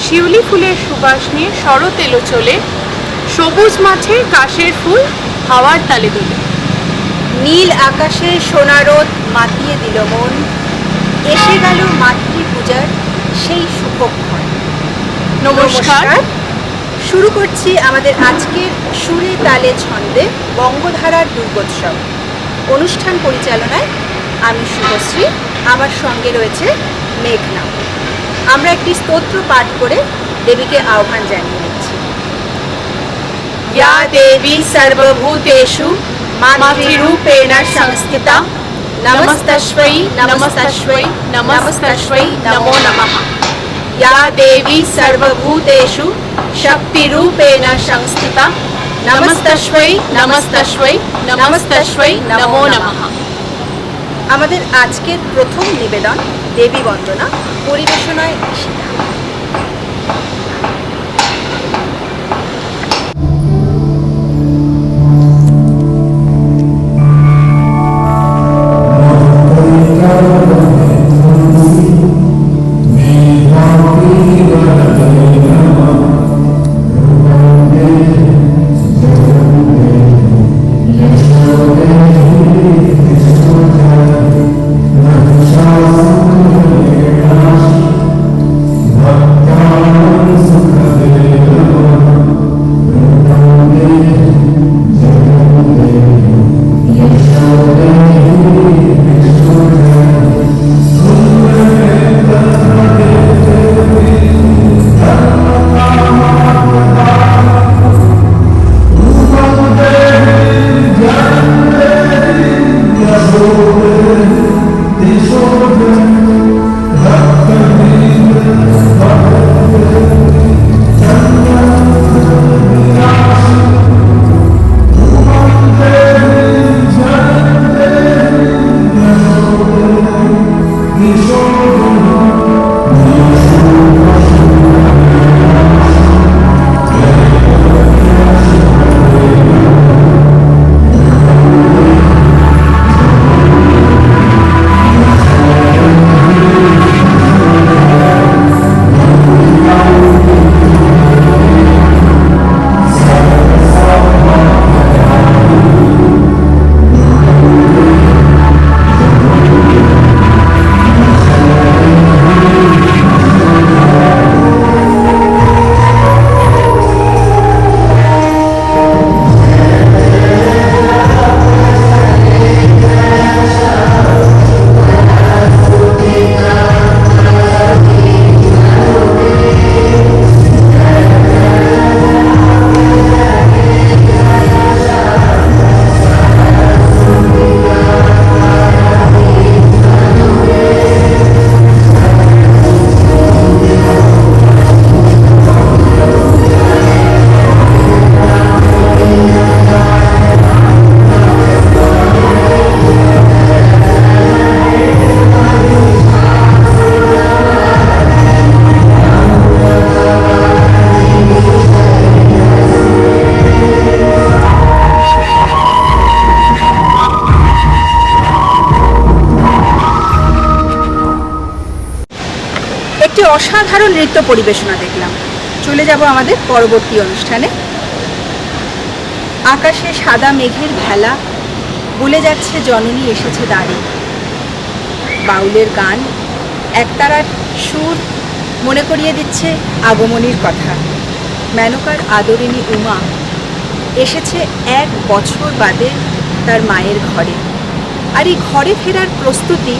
শিউলি ফুলের সুবাস নিয়ে শরৎ এলো চলে, সবুজ মাঠে কাশের ফুল হাওয়ার তালে দোলে। নীল আকাশে সোনারোদ মাতিয়ে দিল মন, এসে গেল মাতৃপূজার সেই শুভক্ষণ। নমস্কার। শুরু করছি আমাদের আজকের সুরে তালে ছন্দে বঙ্গধারার দুর্গোৎসব। অনুষ্ঠান পরিচালনায় আমি শুভশ্রী, আমার সঙ্গে রয়েছে মেঘনা। আমরা একটি স্তোত্র পাঠ করে দেবীকে আহ্বান জানিয়ে নিচ্ছি। या देवी सर्वभूतेषु मातृरूपेण संस्थिता, नमस्तस्मै नमस्तस्मै नमस्तस्मै नमो नमः। या देवी सर्वभूतेषु शक्तिरूपेण संस्थिता, नमस्तस्मै नमस्तस्मै नमस्तस्मै नमो नमः। আমাদের আজকের প্রথম নিবেদন দেবী বন্দনা, পরিবেশনায় ঈশিতা। একটি অসাধারণ নৃত্য পরিবেশনা দেখলাম। চলে যাব আমাদের পরবর্তী অনুষ্ঠানে। আকাশে সাদা মেঘের ভেলা, বলে যাচ্ছে জননী এসেছে দ্বারে। বাউলের গান, একতারার সুর মনে করিয়ে দিচ্ছে আগমনীর কথা। মেনকার আদরিণী উমা এসেছে 1 বছর বাদে তার মায়ের ঘরে, আর এই ঘরে ফেরার প্রস্তুতি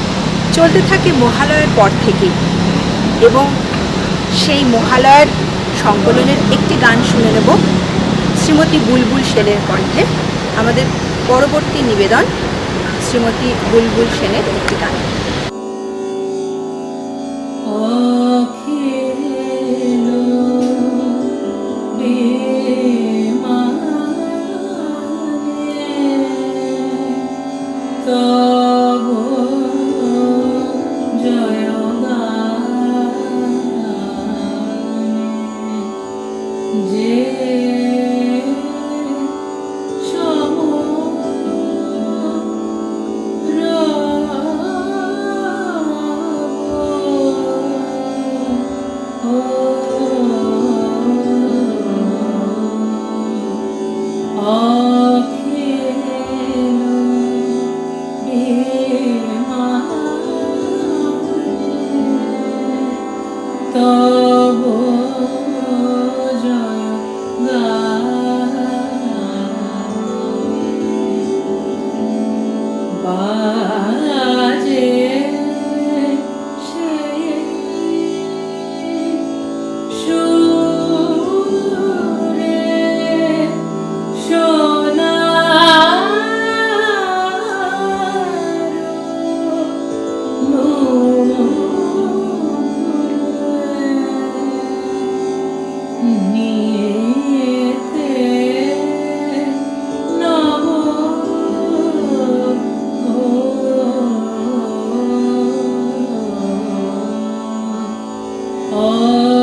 চলতে থাকে মহালয়ার পর থেকেই। এবং সেই মহালয়ার সংকলনের একটি গান শুনে নেব শ্রীমতী বুলবুল সেনের কণ্ঠে। আমাদের পরবর্তী নিবেদন শ্রীমতী বুলবুল সেনের একটি গান। Oh তব জয় বাজে সেই সুরে সোনার নিয়েতে নব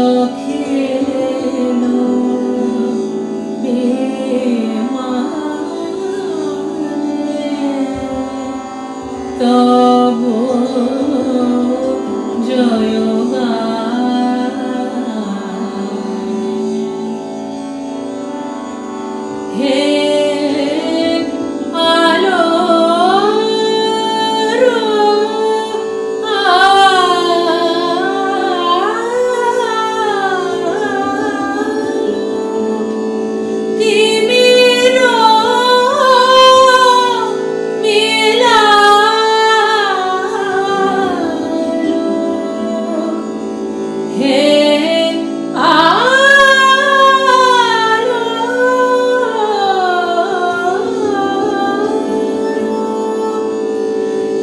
অখিল বিমানে তব জয় হে আলোর তিমির মিলালো হে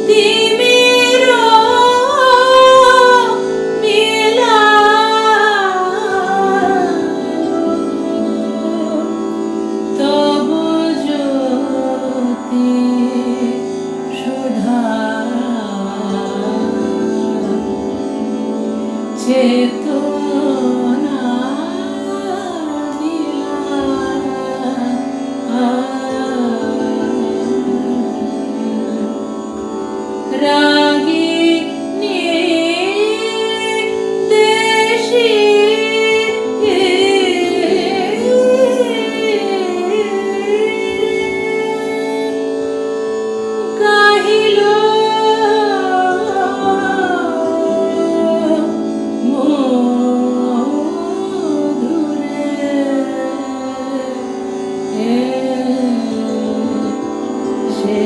তিমির মিলালো তব জ্যোতি সুধা চেতনা রাগিনী দেশী গাহিল মধুরে সে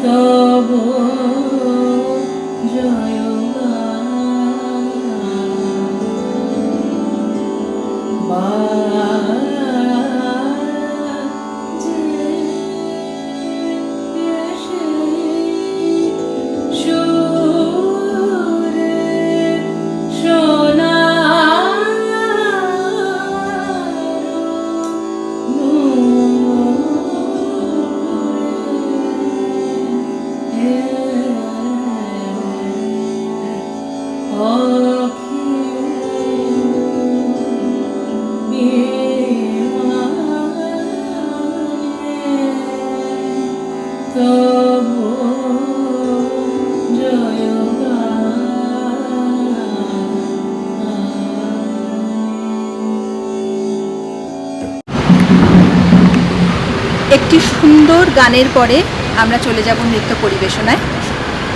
তব জয় সুরে তব জয় একটি সুন্দর গানের পরে আমরা চলে যাব নৃত্য পরিবেশনায়।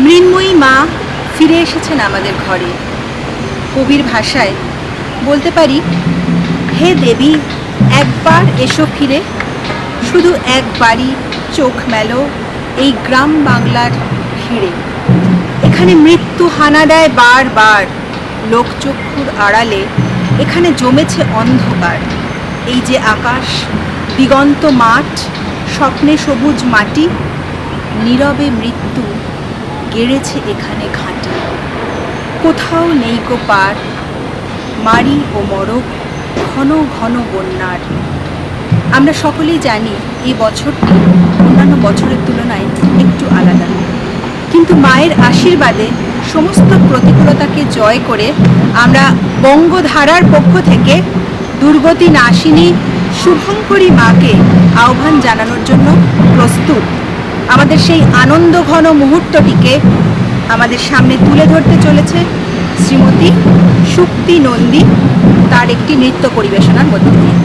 মৃন্ময়ী মা ফিরে এসেছেন আমাদের ঘরে। কবির ভাষায় বলতে পারি, হে দেবী একবার এসো ফিরে, শুধু একবারই চোখ মেলো এই গ্রাম বাংলার ভিড়ে। এখানে মৃত্যু হানা দেয় বারবার, লোকচক্ষুর আড়ালে এখানে জমেছে অন্ধকার। এই যে আকাশ, দিগন্ত মাঠ, স্বপ্নে সবুজ মাটি, নীরবে মৃত্যু গেড়েছে এখানে ঘাঁটি। কোথাও নেই কো পার, মারি ও মরক ঘন ঘন বন্যার। আমরা সকলেই জানি এই বছরটি অন্যান্য বছরের তুলনায় একটু আলাদা, কিন্তু মায়ের আশীর্বাদে সমস্ত প্রতিকূলতাকে জয় করে আমরা বঙ্গধারার পক্ষ থেকে দুর্গতি নাশিনী শুভঙ্করী মাকে আহ্বান জানানোর জন্য প্রস্তুত। আমাদের সেই আনন্দ ঘন মুহূর্তটিকে আমাদের সামনে তুলে ধরতে চলেছে শ্রীমতী শুক্তি নন্দী তার একটি নৃত্য পরিবেশনার মধ্যে দিয়ে।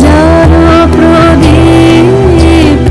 যার প্রদীপ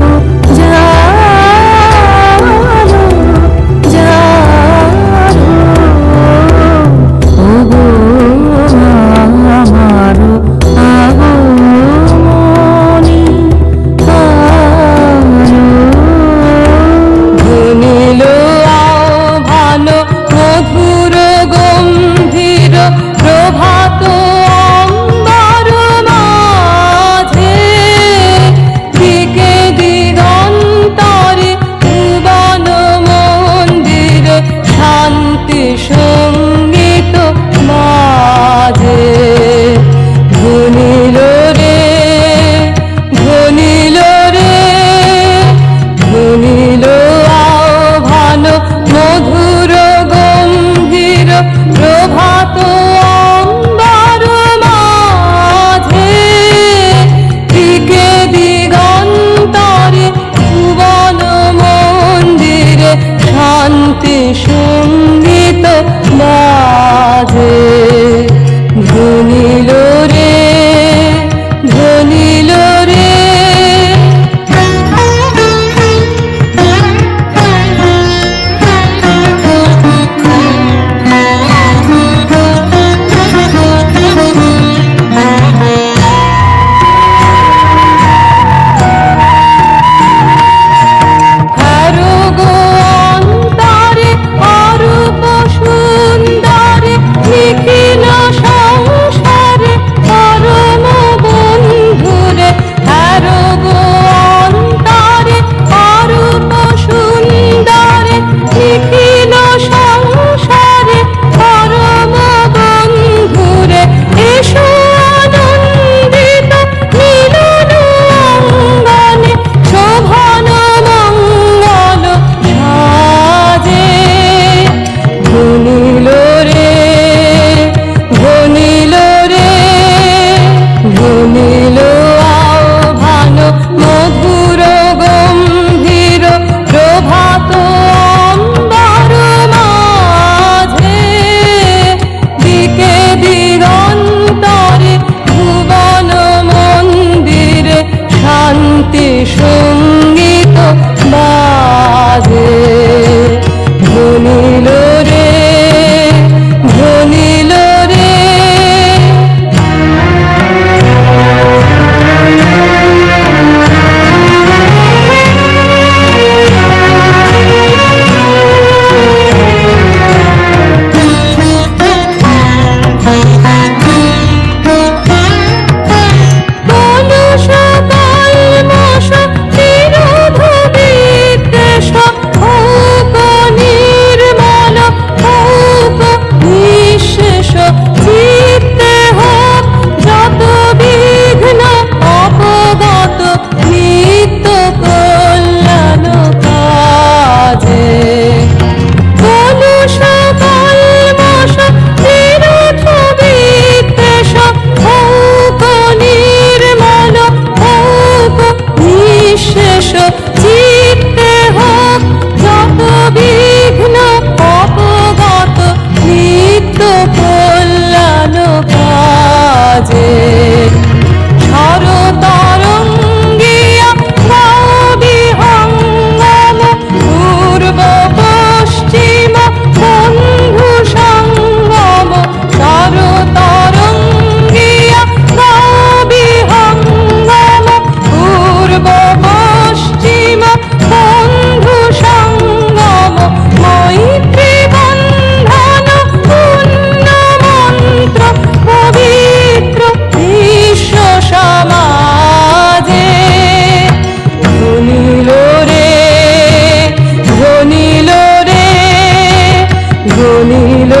ধ্বনিল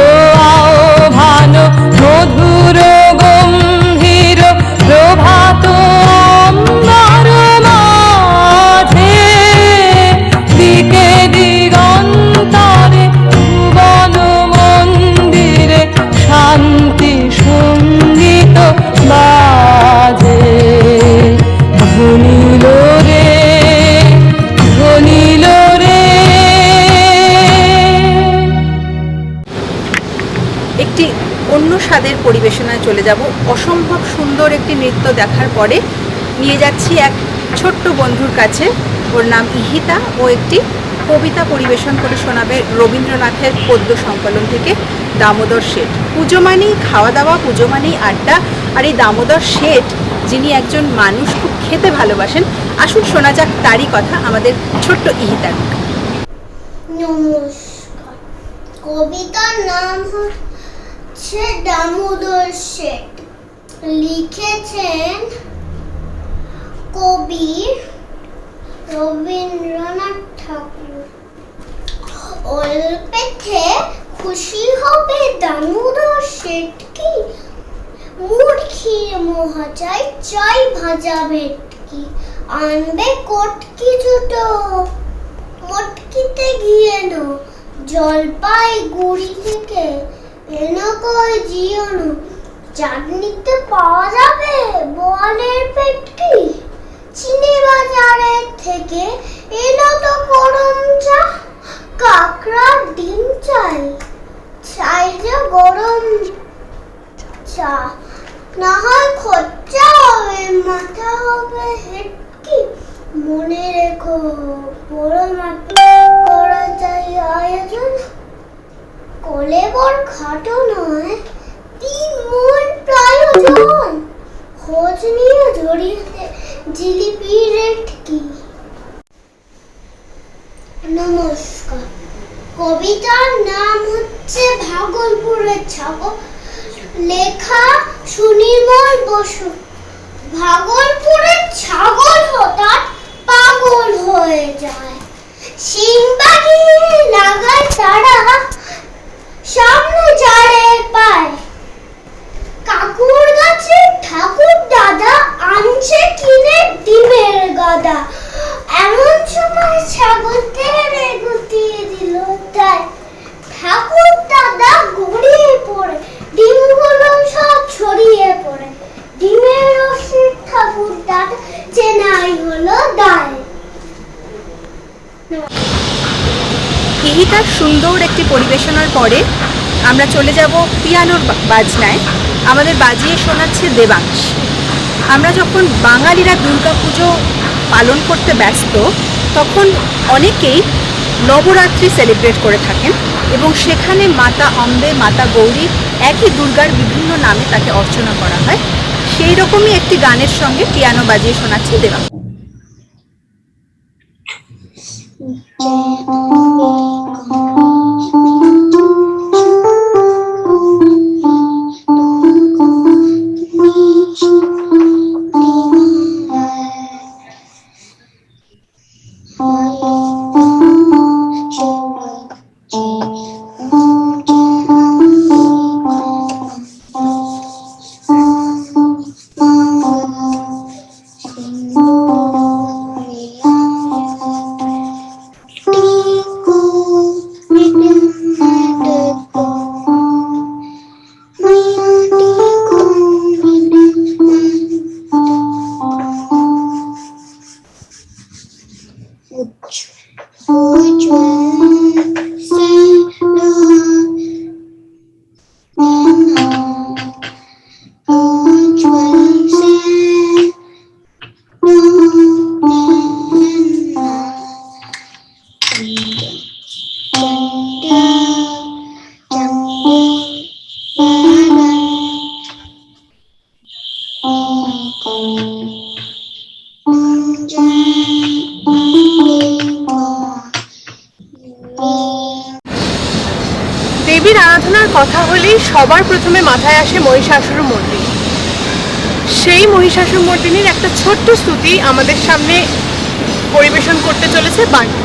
আহ্বান মধুর গম্ভীর প্রভাত অম্বর মাঝে দিকে দিগন্তরে ভুবন মন্দিরে শান্তি সঙ্গীত বাজে ধ্বনিল রে ধ্বনিল রে। একটি অন্য স্বাদের পরিবেশনায় চলে যাব। অসম্ভব সুন্দর একটি নৃত্য দেখার পরে নিয়ে যাচ্ছি এক ছোট্ট বন্ধুর কাছে। ওর নাম ইহিতা। ও একটি কবিতা পরিবেশন করে শোনাবে রবীন্দ্রনাথের পদ্য সংকলন থেকে দামোদর শেঠ। পুজো মানেই খাওয়া দাওয়া, পুজো মানেই আড্ডা। আর এই দামোদর শেঠ যিনি একজন মানুষ খুব খেতে ভালোবাসেন, আসুন শোনা যাক তারই কথা আমাদের ছোট্ট ইহিতার। নমস্কার। কবিতার নাম হচ্ছে দামোদর শেঠ। লিখেছেন কবি রবীন্দ্রনাথ ঠাকুর। অল্পেতে খুশি হবে দামোদর শেঠ কি, মূর্খির মহাচাই চাই ভাজা ভেটকি। আনবে কটকি জুটো মটকিতে গিয়ে নো, জলপাইগুড়ি থেকে এনো কই জিওনো। চাটনিতে পাওয়া যাবে বোয়ালের পেটকি, চিনি বাজারের থেকে এনো তো গরম চা। কাকড়ার ডিম চাই, চাই যে গরম চা। না হয় খরচা হবে, মাথা হবে হেটকি। মনে রেখো বড় মাঠে করা যায় আয়োজন, কলেবর খাটো নয় 3 মণ প্রয়োজন। খোঁজ নিয়ে জড়িয়ে জিলিপি রেট কি। নমস্কার। কবিতার নাম হচ্ছে ভাগলপুরের ছাগল। লেখা সুনির্মল বসু। ভাগলপুরের ছাগল হঠাৎ পাগল হয়ে যায়, সিং বাগিয়ে লাগায় তারা সামনে চারে পায়। কাকুর গাছে ঠাকুর দাদা আনছে কিনে ডিমের গাদা। এমন সময় ছাগল তেড়ে গুতিয়ে দিল তাই। ঠাকুর দাদা গড়িয়ে পড়ে, ডিমগুলো সব ছড়িয়ে পড়ে। ডিমের রসিদ ঠাকুর দাদা চেনাই হলো দায়। ইহিতার সুন্দর একটি পরিবেশনার পরে আমরা চলে যাব পিয়ানোর বাজনায়। আমাদের বাজিয়ে শোনাচ্ছে দেবাংশ। আমরা যখন বাঙালিরা দুর্গাপুজো পালন করতে ব্যস্ত, তখন অনেকেই নবরাত্রি সেলিব্রেট করে থাকেন এবং সেখানে মাতা অম্বে, মাতা গৌরী, একই দুর্গার বিভিন্ন নামে তাকে অর্চনা করা হয়। সেই রকমই একটি গানের সঙ্গে পিয়ানো বাজিয়ে শোনাচ্ছে দেবাংশ। দেবীর আরাধনার কথা হলেই সবার প্রথমে মাথায় আসে মহিষাসুরমর্দিনী। সেই মহিষাসুরমর্দিনীর একটা ছোট্ট স্তুতি আমাদের সামনে পরিবেশন করতে চলেছে বাণী।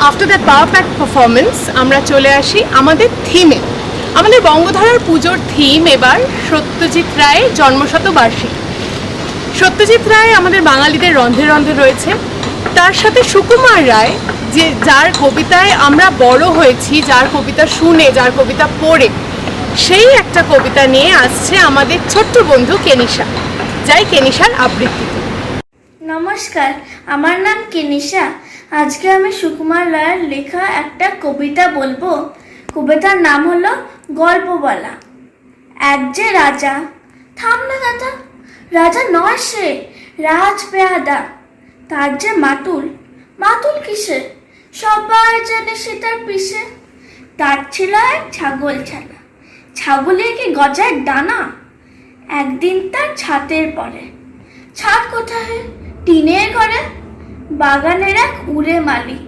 After that power pack performance আমরা চলে আসি আমাদের থিমে। আমাদের বঙ্গধারার পুজোর থিম এবার সত্যজিৎ রায়ের জন্মশতবার্ষিকী। সত্যজিৎ রায় আমাদের বাঙালিদের রন্ধে রন্ধে রয়েছে, তার সাথে সুকুমার রায়, যে যার কবিতায় আমরা বড় হয়েছি, যার কবিতা শুনে, যার কবিতা পড়ে, সেই একটা কবিতা নিয়ে আসছে আমাদের ছোট্ট বন্ধু কেনিশা, যাই কেনিশার আবৃত্তিতে। নমস্কার, আমার নাম কেনিশা। আজকে আমি সুকুমার রায়ের লেখা একটা কবিতা বলবো। কবিতার নাম হলো গল্প বলা। এক যে রাজা, থাম না দাদা, রাজা নয় সে, রাজ পেয়াদা। তার যে মাতুল, মাতুল কিসে, সবাই জানে সে তার পিসে। তার ছিল এক ছাগল ছানা, ছাগলের কি গজায় ডানা। একদিন তার ছাতের পরে, ছাদ কোথায়, টিনের ঘরে। বাগানের এক উড়ে মালি,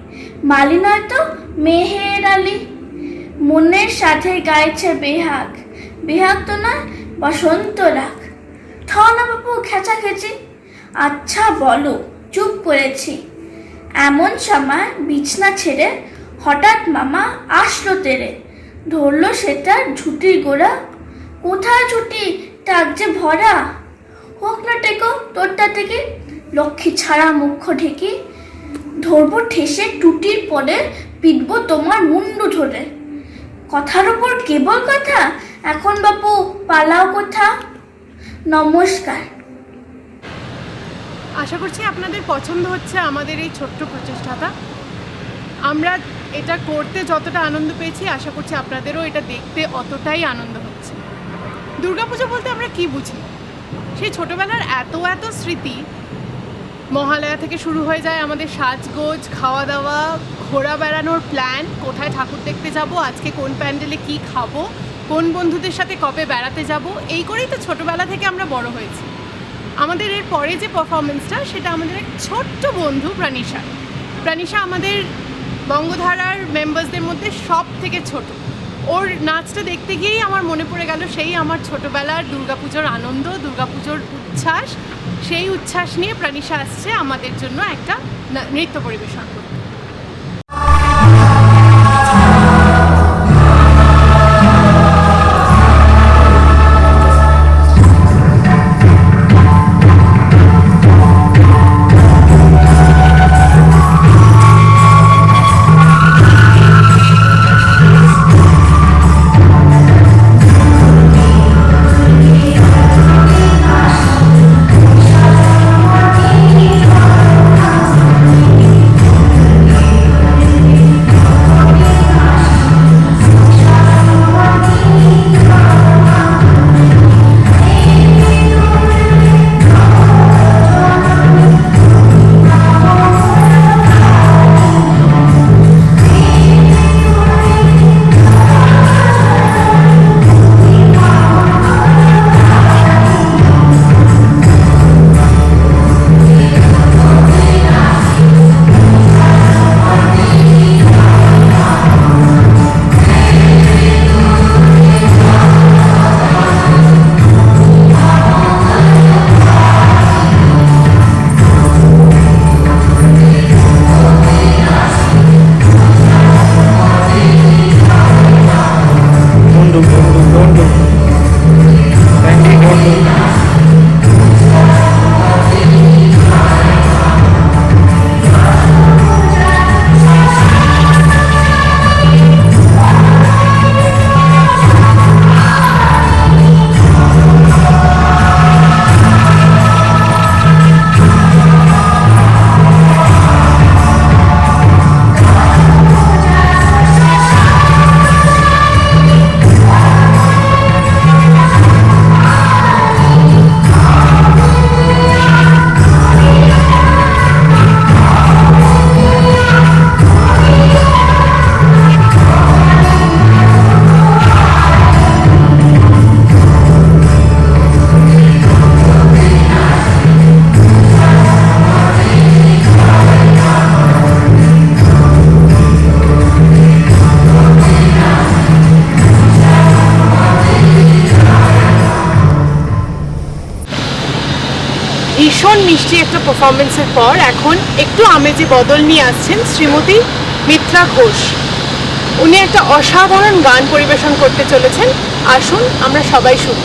মালি নয়তো মেহের আলি। মনের সাথে গাইছে বেহাগ, বেহাগ তো নয় বসন্ত রাগ। থ না বাবু খেঁচাখেচি, আচ্ছা বলো চুপ করেছি। এমন সময় বিছনা ছেড়ে হঠাৎ মামা আসলো তেরে। ধরলো সেটার ঝুটির গোড়া, কোথায় ঝুটি টাক যে ভরা। হোক না টেকো তোরটা থেকে, লক্ষ্মী ছাড়া মুখ্য ঢেকে। ধরবো ঠেসে টুটির পরে, পিটবো তোমার মুন্ডু ধরে। কথার উপর কেবল কথা, এখন বাপু পালাও কোথা। নমস্কার। আশা করছি আপনাদের পছন্দ হচ্ছে আমাদের এই ছোট্ট প্রচেষ্টাটা। আমরা এটা করতে যতটা আনন্দ পেয়েছি, আশা করছি আপনাদেরও এটা দেখতে অতটাই আনন্দ হচ্ছে। দুর্গাপুজো বলতে আমরা কি বুঝি? সেই ছোটোবেলার এত এত স্মৃতি। মহালয়া থেকে শুরু হয়ে যায় আমাদের সাজগোজ, খাওয়া দাওয়া, ঘোরা বেড়ানোর প্ল্যান, কোথায় ঠাকুর দেখতে যাব, আজকে কোন প্যান্ডেলে কি খাবো, কোন বন্ধুদের সাথে কবে বেড়াতে যাব, এই করেই তো ছোটোবেলা থেকে আমরা বড় হয়েছি। আমাদের এর পরে যে পারফরমেন্সটা, সেটা আমাদের এক ছোট্ট বন্ধু প্রাণিশা। প্রাণিশা আমাদের বঙ্গধারার মেম্বার্সদের মধ্যে সব থেকে ছোট। ওর নাচটা দেখতে গিয়েই আমার মনে পড়ে গেল সেই আমার ছোটোবেলার দুর্গাপুজোর আনন্দ, দুর্গাপুজোর উচ্ছ্বাস। সেই উচ্ছ্বাস নিয়ে প্রাণিশা আসছে আমাদের জন্য একটা নৃত্য পরিবেশন করতে। ভীষণ মিষ্টি একটা পারফরমেন্সের পর এখন একটু আমেজে বদল নিয়ে আসছেন শ্রীমতী মিত্রা ঘোষ। উনি একটা অসাধারণ গান পরিবেশন করতে চলেছেন। আসুন আমরা সবাই শুনি।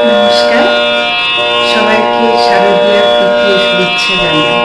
নমস্কার, সবাইকে শারদীয়ার প্রীতি ও শুভেচ্ছা জানাই।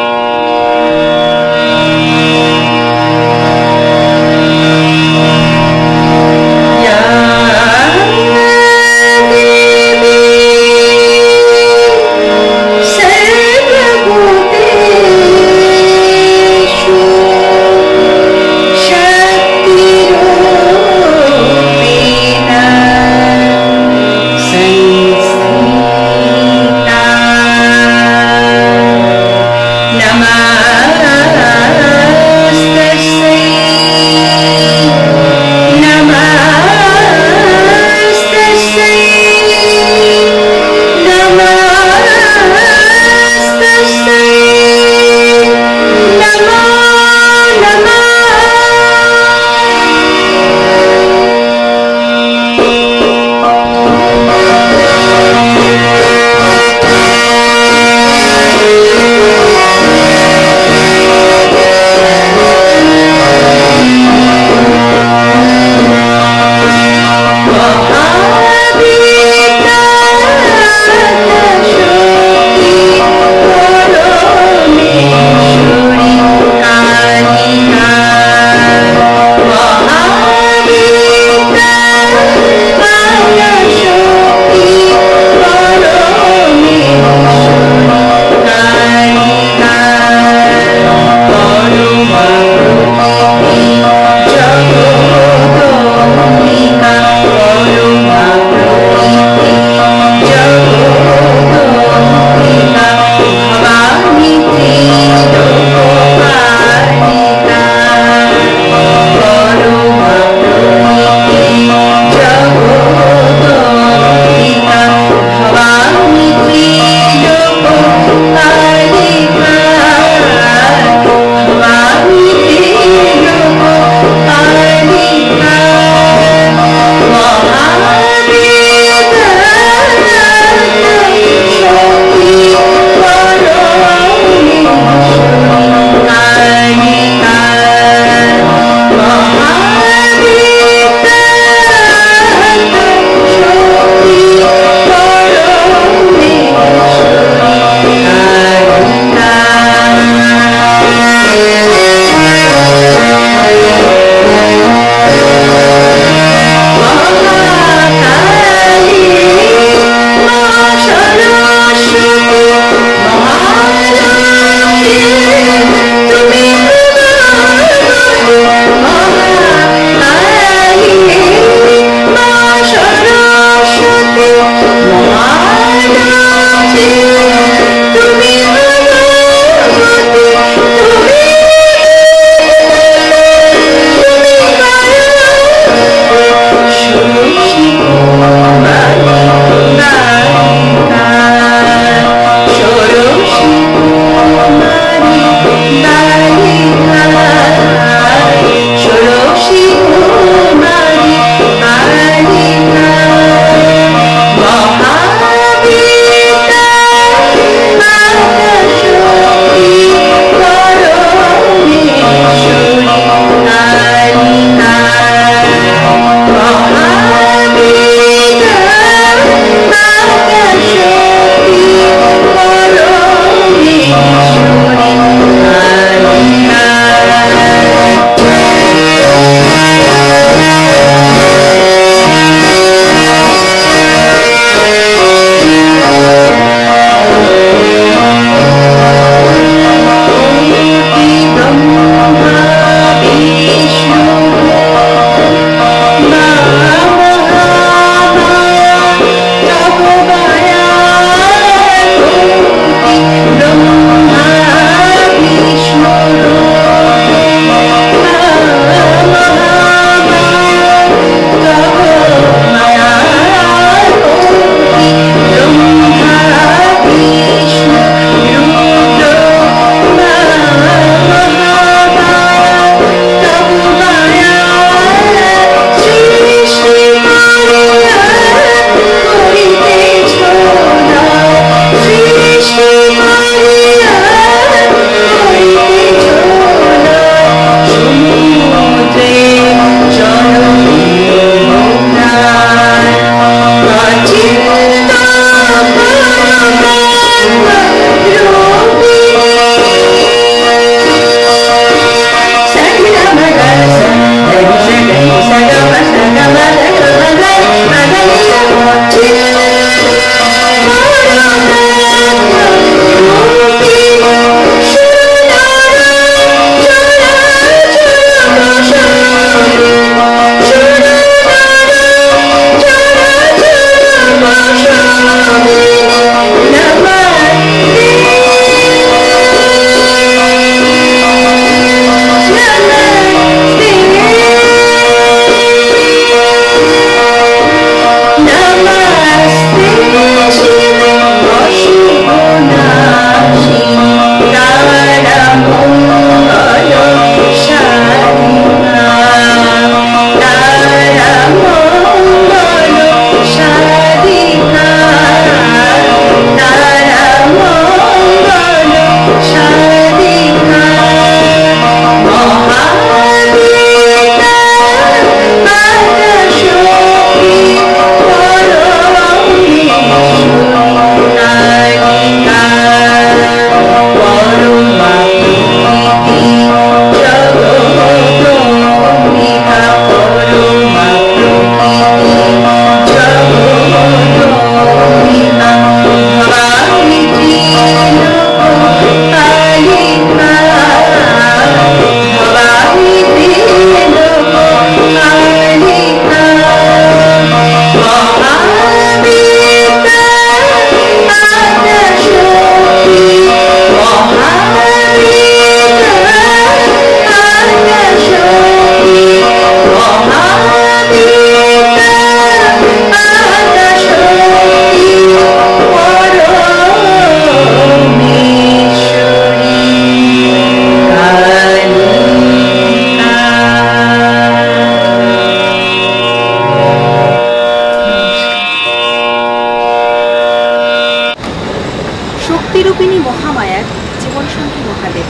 সতীরূপিণী মহামায়ার জীবনসঙ্গী মহাদেব,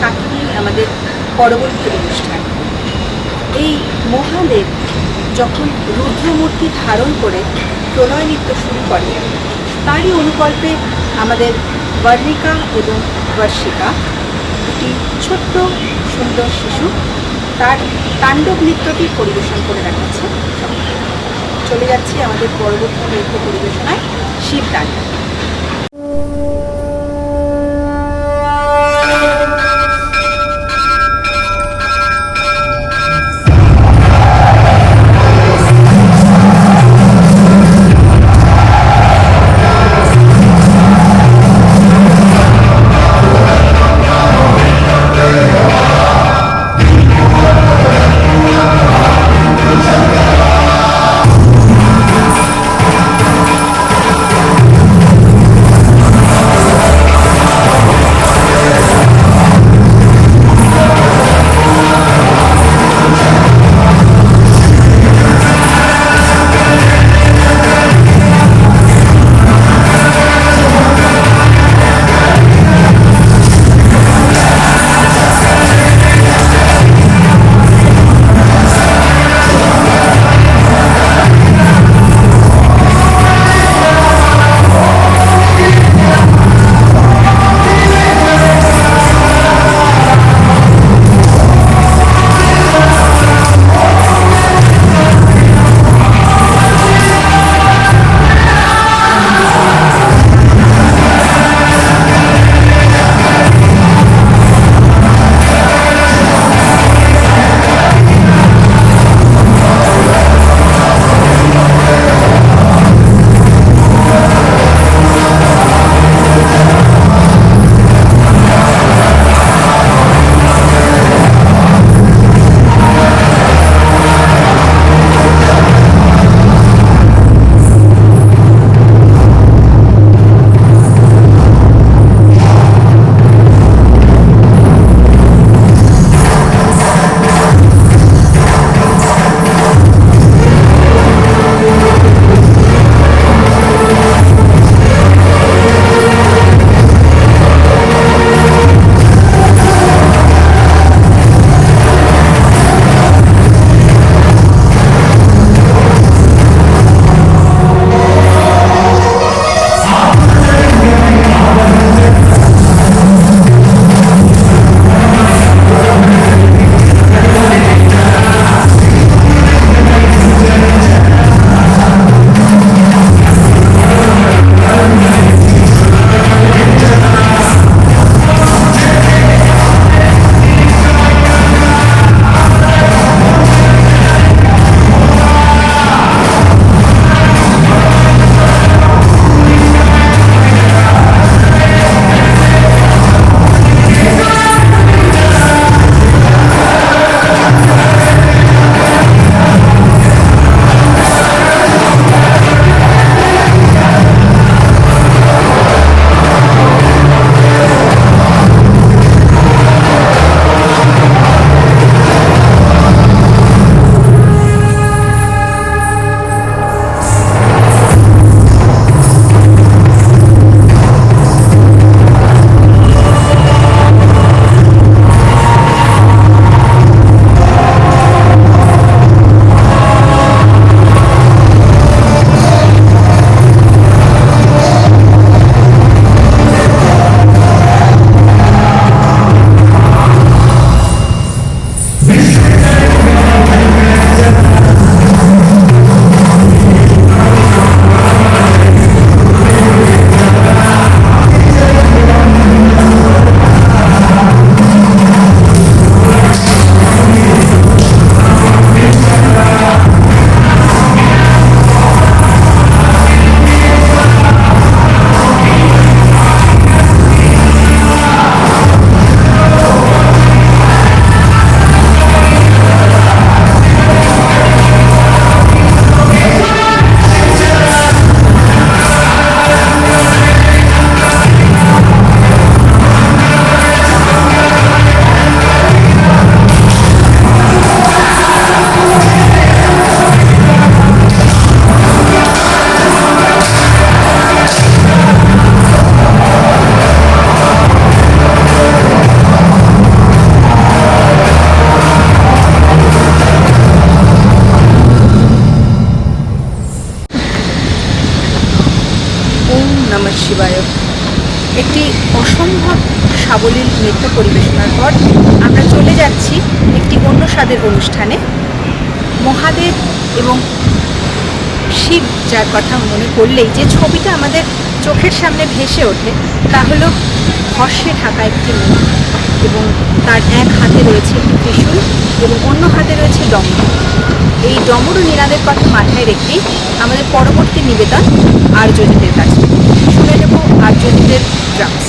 তাকে নিয়ে আমাদের পরবর্তী অনুষ্ঠান। এই মহাদেব যখন রুদ্রমূর্তি ধারণ করে প্রলয় নৃত্য শুরু করে, তারই অনুকল্পে আমাদের বর্ণিকা এবং বর্ষিকা, দুটি ছোট্ট সুন্দর শিশু, তার তাণ্ডব নৃত্যটি পরিবেশন করে দেখাচ্ছে। চলে যাচ্ছি আমাদের পরবর্তী নৃত্য পরিবেশনায়, শিবতাণ্ডব। নমঃ শিবায় একটি অসম্ভব সাবলীল নৃত্য পরিবেশনার পর আমরা চলে যাচ্ছি একটি অন্য স্বাদের অনুষ্ঠানে। মহাদেব এবং শিব যার কথা মনে করলেই যে ছবিটা আমাদের চোখের সামনে ভেসে ওঠে তা হলো ভস্মে ঢাকা একটি মুখ, এবং তার এক হাতে রয়েছে একটি ত্রিশূল এবং অন্য হাতে রয়েছে ডমরু। এই ডমরু নীলাদের কথা মাথায় রেখেই আমাদের পরবর্তী নিবেদন আর্যজিতের কাছে। শুনে নেব আর্যজিতের ড্রামস।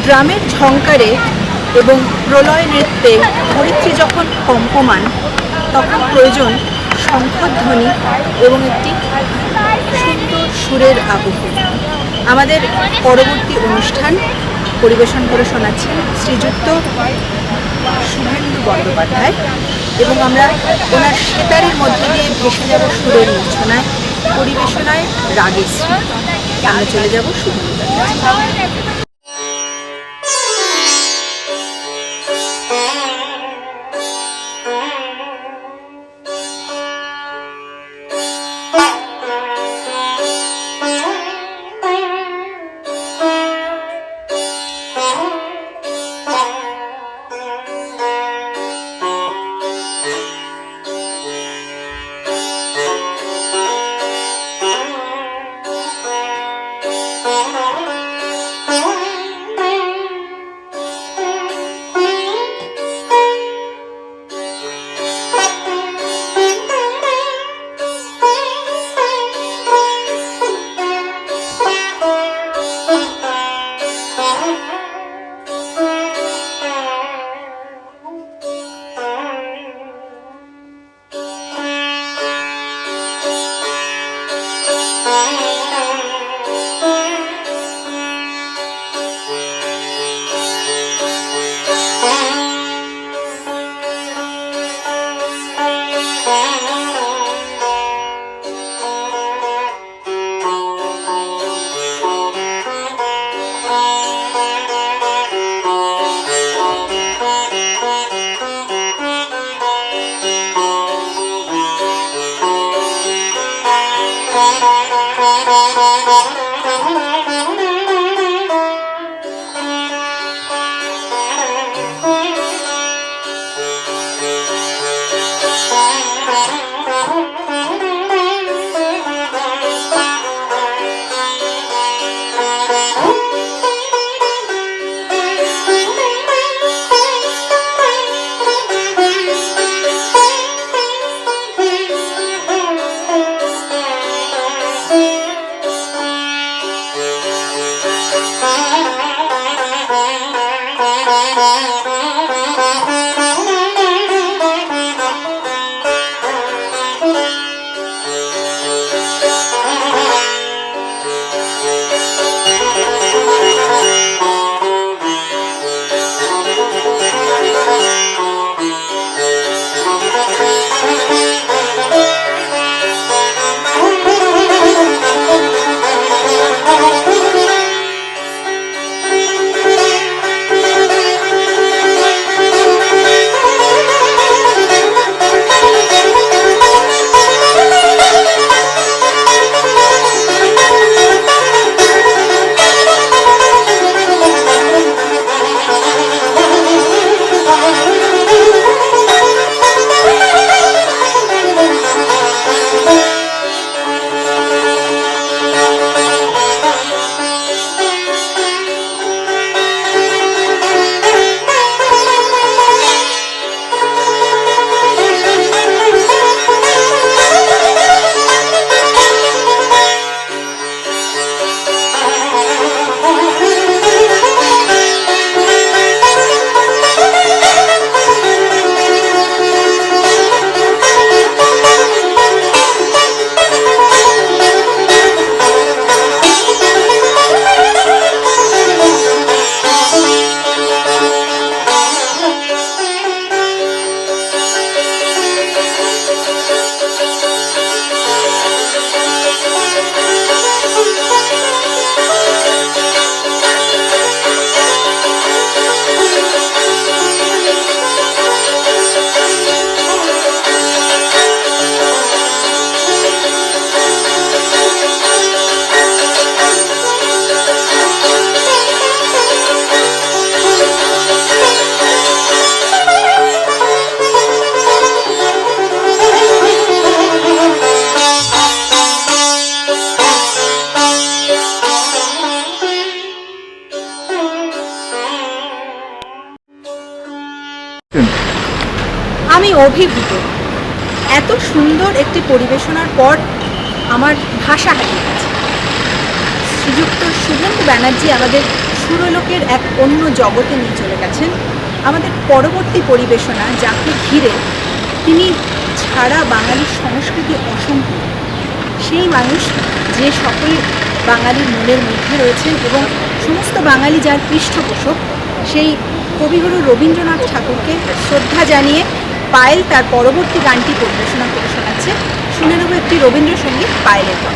ড্রামের ঝংকারে এবং প্রলয় নৃত্যে ধরিত্রী যখন কম্পমান তখন প্রয়োজন শঙ্খধ্বনি এবং একটি সুন্দর সুরের আবহ। আমাদের পরবর্তী অনুষ্ঠান পরিবেশন করে শোনাচ্ছেন শ্রীযুক্ত শুভেন্দু বন্দ্যোপাধ্যায়, এবং আমরা ওনার সেতারের মধ্যে দিয়ে ভেসে যাব সুরের মূর্ছনায়, পরিবেশনায় রাগের শ্রী। আমরা চলে যাব শুভেন্দুদার কাছে। Oh অভিভূত। এত সুন্দর একটি পরিবেশনার পর আমার ভাষা হারিয়ে গেছে। শ্রীযুক্ত শুভেন্দু ব্যানার্জি আমাদের সুরলোকের এক অন্য জগতে নিয়ে চলে গেছেন। আমাদের পরবর্তী পরিবেশনা যাকে ঘিরে তিনি ছাড়া বাঙালির সংস্কৃতি অসম্পূর্ণ, সেই মানুষ যে সকল বাঙালির মনের মধ্যে রয়েছেন এবং সমস্ত বাঙালি যার পৃষ্ঠপোষক, সেই কবিগুরু রবীন্দ্রনাথ ঠাকুরকে শ্রদ্ধা জানিয়ে পায়েল তার পরবর্তী গানটি পরিবেশনা করে শোনাচ্ছে। শুনে নেব একটি রবীন্দ্রসঙ্গীত পায়েলের গান।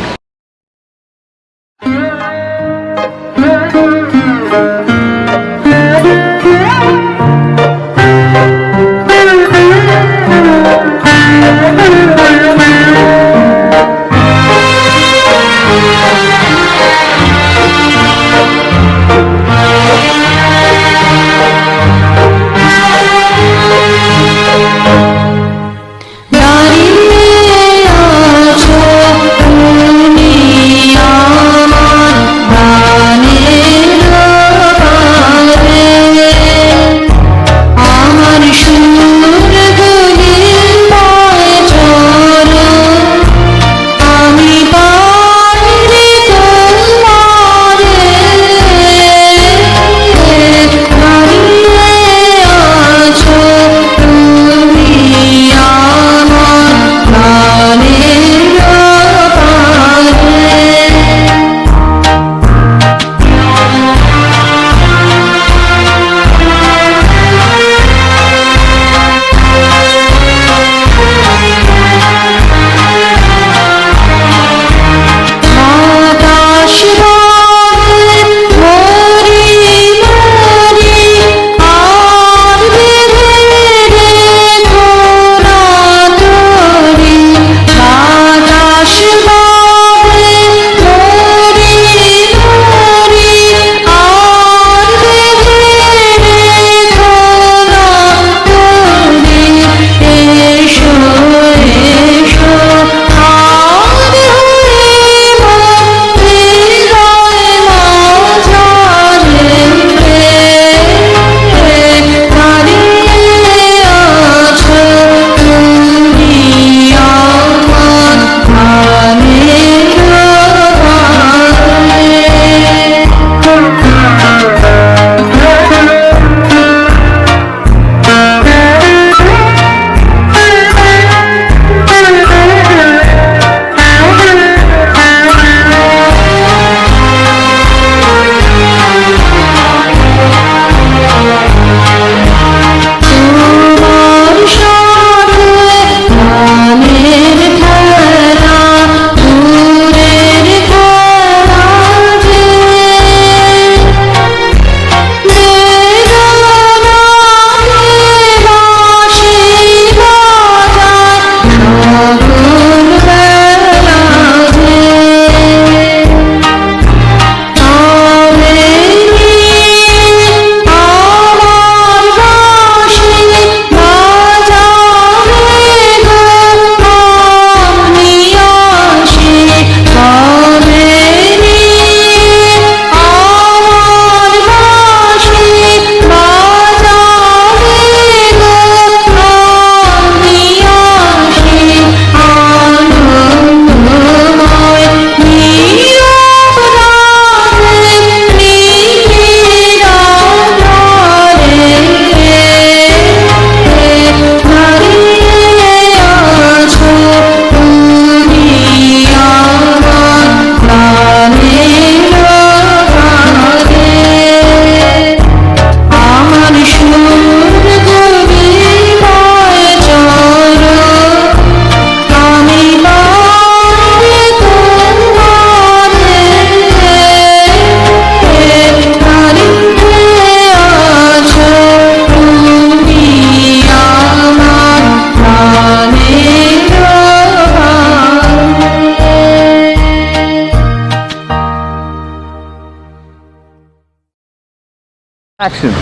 Action.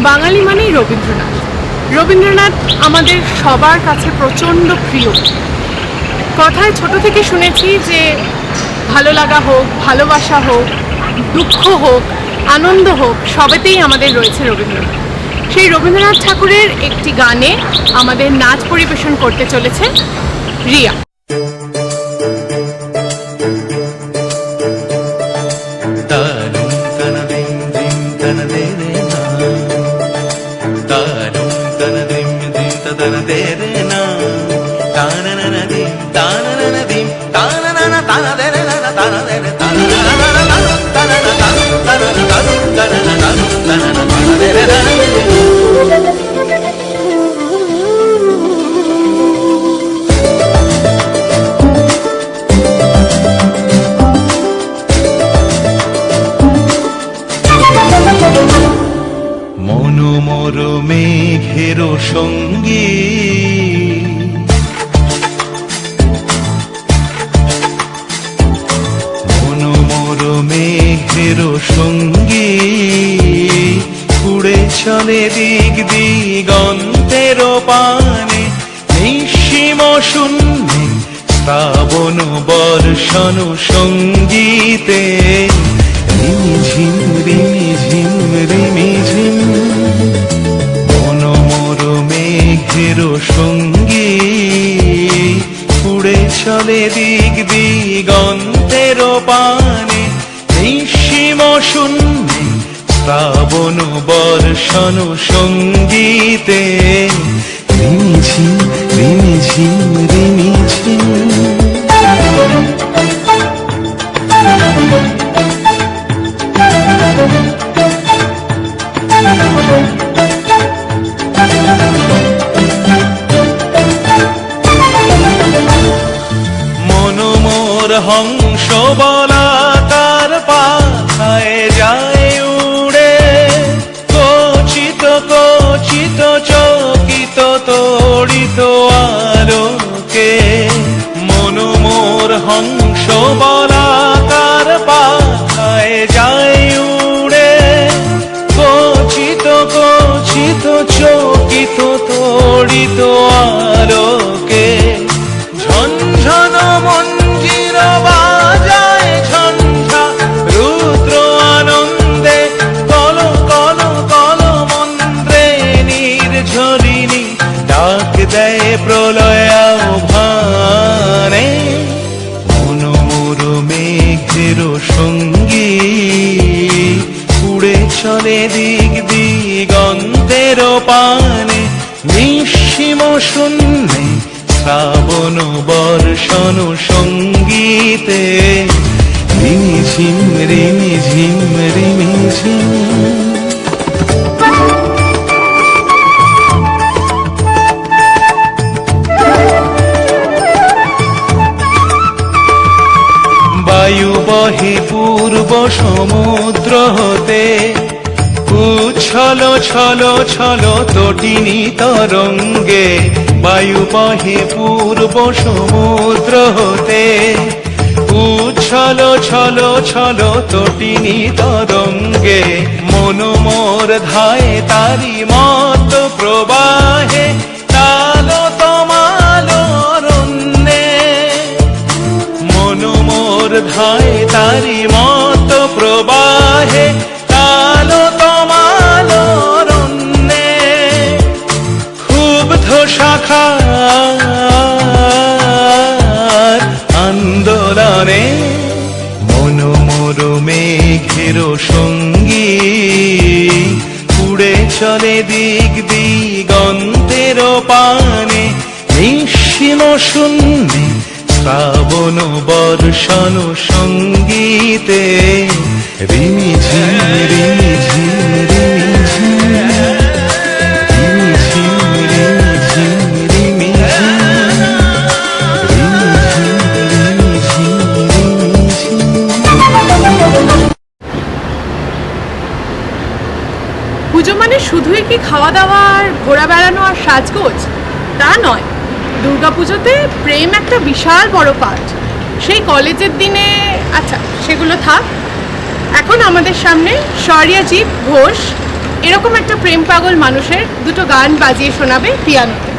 বাঙালি মানেই রবীন্দ্রনাথ। রবীন্দ্রনাথ আমাদের সবার কাছে প্রচণ্ড প্রিয়। কথায় ছোট থেকে শুনেছি যে ভালো লাগা হোক, ভালোবাসা হোক, দুঃখ হোক, আনন্দ হোক, সবেতেই আমাদের রয়েছে রবীন্দ্রনাথ। সেই রবীন্দ্রনাথ ঠাকুরের একটি গানে আমাদের নাচ পরিবেশন করতে চলেছে রিয়া। মনোমর মেঘের সঙ্গী মনোমর মেঘের সঙ্গী উড়ে চলে দিক দিগন্তের পানে নিঃসীম শূন্যে শ্রাবণ বর্ষণ সঙ্গীতে রিমিঝিম রিমিঝিম রিমিঝিম মনোমর মেঘের সঙ্গী উড়ে চলে দিক দিগন্তের পানে নিঃসীম শূন্যে শ্রাবণ বর্ষণ সঙ্গীতে রিমিঝিম রিমিঝিম রিমিঝিম। মনোমর হংস বলাকার পাথায় যায় উড়ে কচিত কচিত চকিত তড়িত আলোকে মনোমর হংস বলাকার পাথায় যায় উড়ে কচিত কচিত চকিত তড়িত আলোকে ঝনঝন মঞ্জির বাজায় ঝঞ্ঝা রুদ্র আনন্দে কল কল কল মন্ত্রে নির্ঝরিণী ডাক দেয় প্রলয় আহ্বানে মনোমর মেঘের সঙ্গী উড়ে চলে দিক দিগন্তের পানে নিঃসীম শূন্যে শ্রাবণ বর্ষণ সঙ্গীতে রিমিঝিম রিমিঝিম রিমিঝিম। বায়ু বহে পূর্ব সমুদ্র হতে উচ্ছল ছল ছল তটিনী তরঙ্গে বায়ু বহে পূর্ব সমুদ্র হতে উচ্ছল ছল ছল তটিনী তরঙ্গে মনোমর ধায় তারি মত প্রবাহে তালো তমালো অরণ্যে মনোমর ধায় তারি মত প্রবাহে তালো তমালো অরণ্যে ক্ষুব্ধ শাখার আন্দোলনে মনোমর মেঘের সঙ্গী উড়ে চলে দিক দিগন্তের পানে নিঃসীম শূন্যে শ্রাবণ বর্ষণ সঙ্গীতে রিমিঝিম রিমিঝিম রিমিঝিম রিমিঝিম রিমিঝিম রিমিঝিম রিমিঝিম রিমিঝিম রিমিঝিম। পুজো মানে শুধুই কি খাওয়া দাওয়া আর ঘোরা বেড়ানো আর সাজগোজ তা নয়, দুর্গাপুজোতে প্রেম একটা বিশাল বড় পার্ট। সেই কলেজের দিনে, আচ্ছা সেগুলো থাক, এখন আমাদের সামনে শরিয়াজিৎ ঘোষ এরকম একটা প্রেম পাগল মানুষের দুটো গান বাজিয়ে শোনাবে পিয়ানোতে।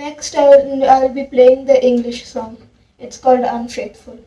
Next, I'll be playing the English song. It's called Unfaithful.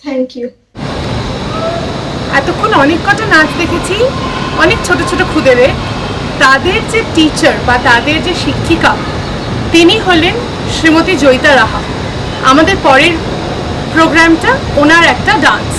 Thank you. এতক্ষণ অনেক কটা নাচ দেখেছি, অনেক ছোট ছোট খুদেদের। তাদের যে টিচার বা তাদের যে শিক্ষিকা, তিনি হলেন শ্রীমতী জয়িতা রাহা। আমাদের পরের প্রোগ্রামটা ওনার একটা ডান্স।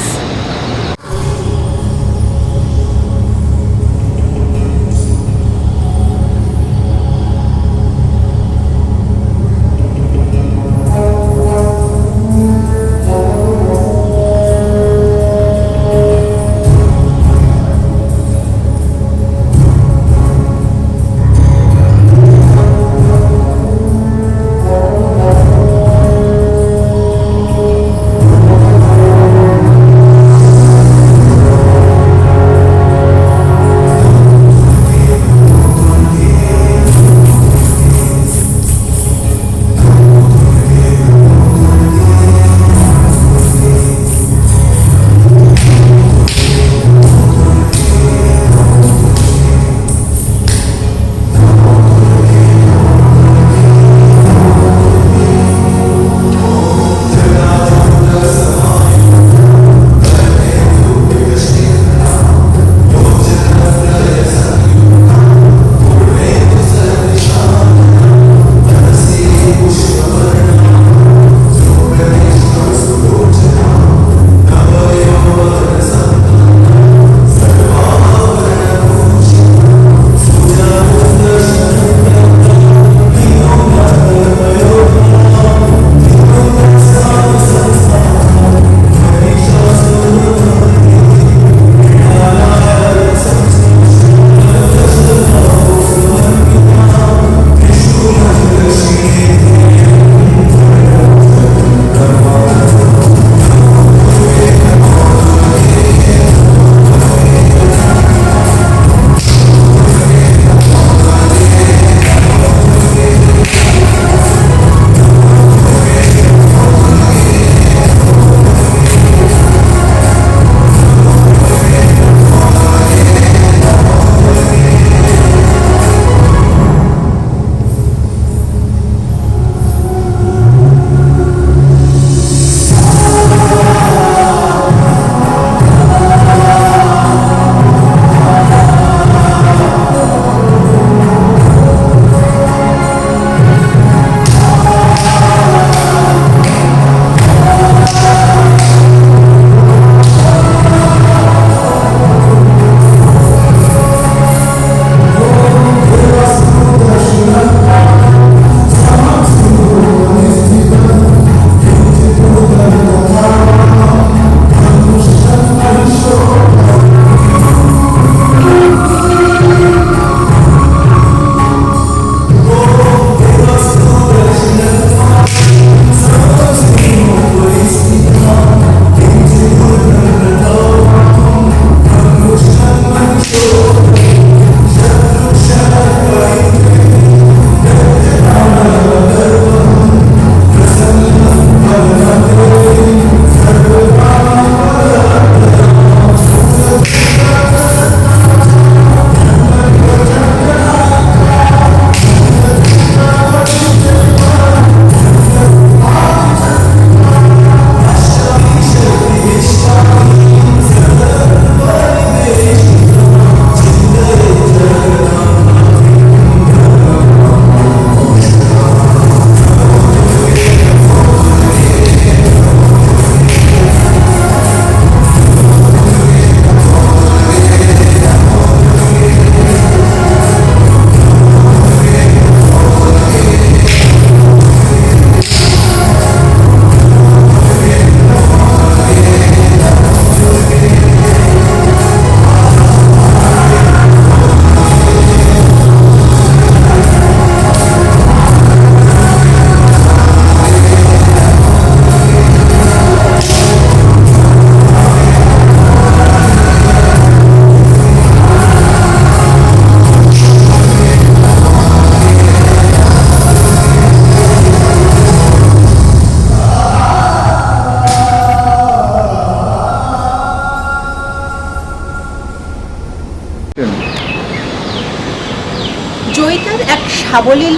সাবলীল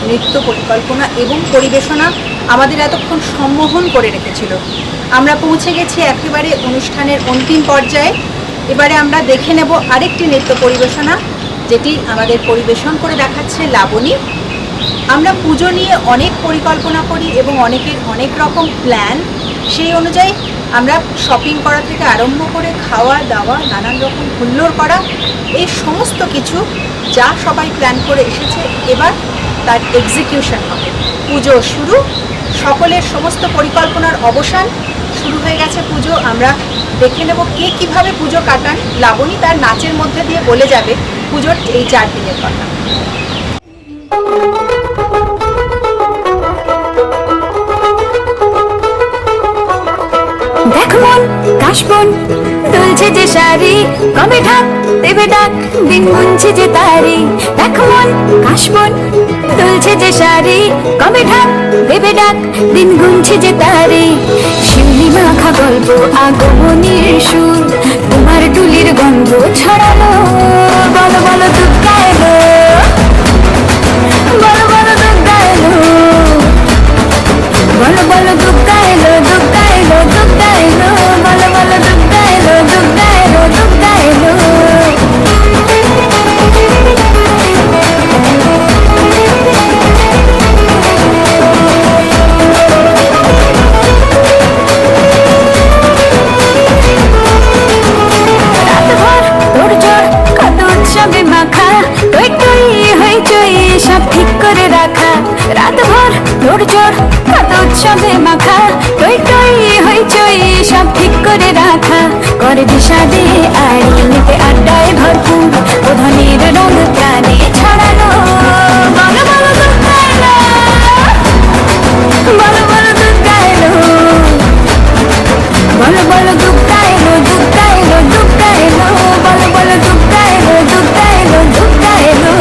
নৃত্য পরিকল্পনা এবং পরিবেশনা আমাদের এতক্ষণ সম্মোহন করে রেখেছিল। আমরা পৌঁছে গেছি একেবারে অনুষ্ঠানের অন্তিম পর্যায়ে। এবারে আমরা দেখে নেব আরেকটি নৃত্য পরিবেশনা, যেটি আমাদের পরিবেশন করে দেখাচ্ছে লাবণী। আমরা পুজো নিয়ে অনেক পরিকল্পনা করি এবং অনেকের অনেক রকম প্ল্যান। সেই অনুযায়ী আমরা শপিং করা থেকে আরম্ভ করে খাওয়া দাওয়া, নানান রকম হুল্লোড় করা, এই সমস্ত কিছু যা সবাই প্ল্যান করে এসেছে, এবার তার এক্সিকিউশন হবে। পুজো শুরু, সকলের সমস্ত পরিকল্পনার অবসান, শুরু হয়ে গেছে পুজো। আমরা দেখে নেব কে কীভাবে পুজো কাটান। লাবণী তার নাচের মধ্যে দিয়ে বলে যাবে পুজোর এই 4 দিনের কথা। দেখ মন কাশবন দুলছে যে শাড়ি, কবে ঢাক দেবে ডাক দিন গুনছে যে তারি। দেখ মন কাশবন দুলছে যে শাড়ি, কবে ঢাক দেবে ডাক দিন গুনছে যে তারি। শিউলি মাখা গল্প আগমনীর সুর, তোমার টুলির গন্ধ ছড়ালো। বলো বলো দুর্গা এলো, বলো বলো দুর্গা এলো, বলো বলো দুর্গা এলো, দুর্গা এলো, দুর্গা এলো, বলো বলো দুর্গা এলো, দুর্গা এলো, দুর্গা এলো। রাতভর তোড়জোড় কত উৎসবে মাখা, টই টই হইচই সব ঠিক করে রাখা। রাতভর তোড়জোড় কত উৎসবে মাখা, টই টই হইচই সব ঠিক করে রাখা। করে বিষাদে আড়িতে আড্ডায় ভরপুর, ধনের রঙ প্রাণে ছড়ানো। বলো বলো দুর্গা এলো, বলো বলো দুর্গা এলো, বলো বলো দুর্গা এলো, দুর্গা এলো, দুর্গা এলো, বলো বলো দুর্গা এলো, দুর্গা এলো, দুর্গা এলো।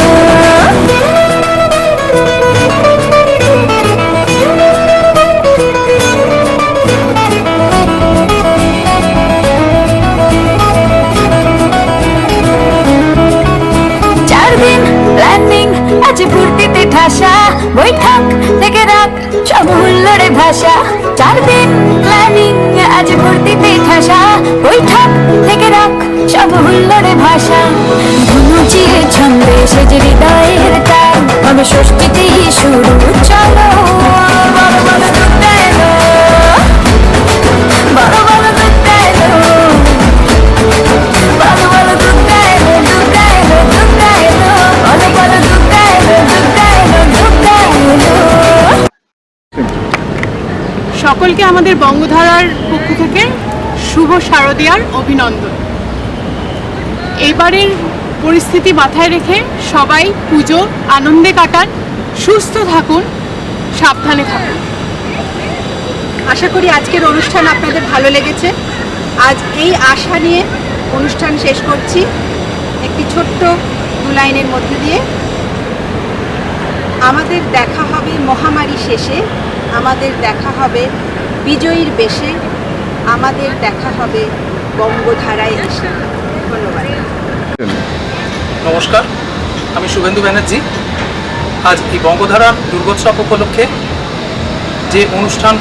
আজ ফুর্তিতে ঠাসা, বৈঠক থেকে রাখ সব হুল্লোড়ে ভাষা। 4 দিন প্ল্যানিং, আজ ফুর্তিতে ঠাসা, বৈঠক থেকে রাখ সব হুল্লোড়ে ভাষা। ধনুচিয়ে ছন্দে সেজে হৃদয়ের টান, হবে ষষ্ঠীতেই শুরু চলো। বলো বলো দুর্গা এলো, বলো বলো দুর্গা এলো, বলো বলো দুর্গা এলো, দুর্গা এলো, দুর্গা এলো, বলো বলো দুর্গা এলো, দুর্গা এলো, দুর্গা এলো। সকলকে আমাদের বঙ্গধারার পক্ষ থেকে শুভ শারদীয়ার অভিনন্দন। এবারের পরিস্থিতি মাথায় রেখে সবাই পুজো আনন্দে কাটান, সুস্থ থাকুন, সাবধানে থাকুন। আশা করি আজকের অনুষ্ঠান আপনাদের ভালো লেগেছে। আজ এই আশা নিয়ে অনুষ্ঠান শেষ করছি একটি ছোট্ট 2 লাইনের মধ্যে দিয়ে। আমাদের দেখা হবে মহামারী শেষে, আমাদের দেখা হবে বিজয়ীর বেশে, আমাদের দেখা হবে বঙ্গধারায় এসে। ধন্যবাদ। নমস্কার, আমি শুভেন্দু ব্যানার্জি। আজ এই বঙ্গধারার দুর্গোৎসব উপলক্ষে যে অনুষ্ঠান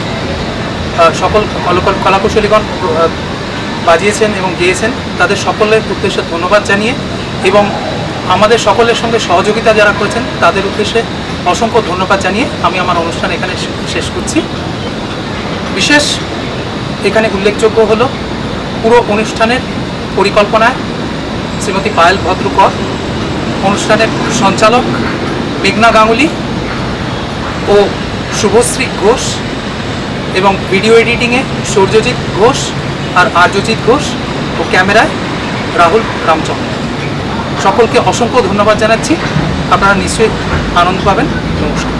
সকল কলাকুশলীগণ বাজিয়েছেন এবং গেয়েছেন, তাদের সকলের উদ্দেশ্যে ধন্যবাদ জানিয়ে এবং আমাদের সকলের সঙ্গে সহযোগিতা যারা করেছেন তাদের উদ্দেশ্যে অসংখ্য ধন্যবাদ জানিয়ে আমি আমার অনুষ্ঠান এখানে শেষ করছি। বিশেষ এখানে উল্লেখযোগ্য হলো পুরো অনুষ্ঠানের পরিকল্পনায় শ্রীমতী পায়েল ভদ্রকর, অনুষ্ঠানের সঞ্চালক মেঘনা গাঙ্গুলি ও শুভশ্রী ঘোষ, এবং ভিডিও এডিটিংয়ে সূর্যজিৎ ঘোষ আর আর্যজিৎ ঘোষ ও ক্যামেরায় রাহুল রামচন্দ্র। সকলকে অসংখ্য ধন্যবাদ জানাচ্ছি। আপনারা নিশ্চয়ই আনন্দ পাবেন। নমস্কার।